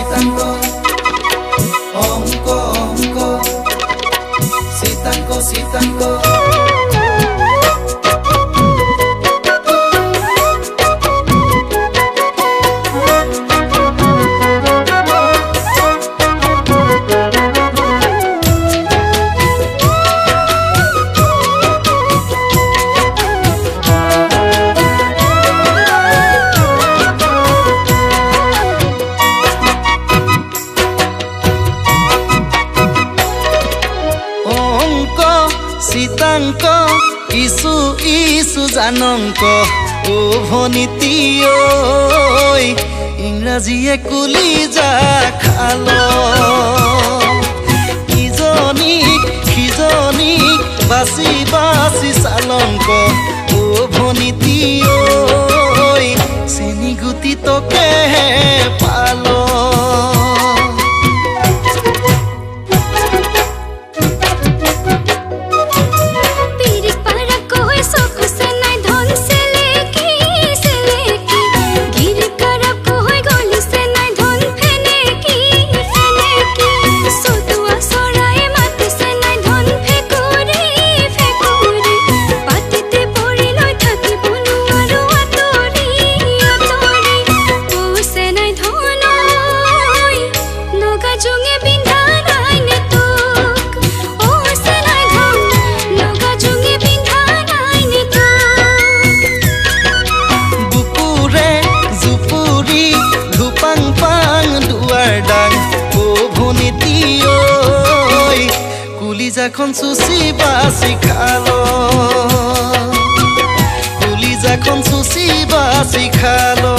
Sitanko, onko, onko, sitanko, sitanko. Sitanko, isu isu janonko, o ভনীতি ঐ ইংৰাজীয়ে কুলিজা খালো ইজনীক সিজনীক বাচি বাচি চালংক ও ভনীতি ঐ চেনি গুটি তোকেহে পালো যখন সুসি বাসি খালো কুলি যখন সুসি বাসি খালো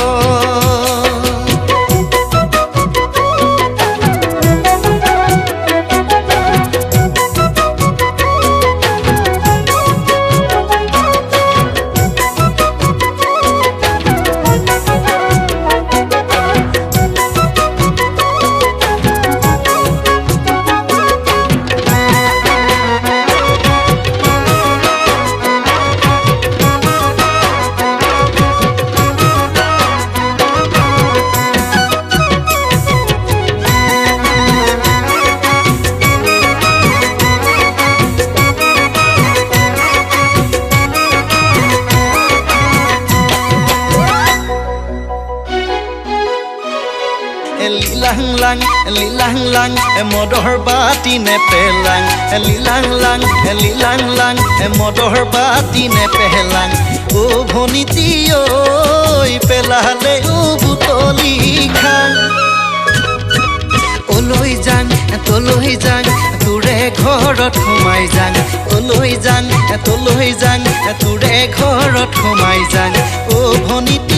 লিলাং লাং মদৰ বাতি নেপেলাং লিলাং লাং মদৰ বাতি নেপেলাং ও ভনীতি ঐ পেলালে বুটলি খাং ওলৈ যাং তলৈ যাং তোৰে ঘৰত সোমাই যাং ওলৈ যাং তলৈ যাং তোৰে ঘৰত সোমাই যাং ও ভনীতি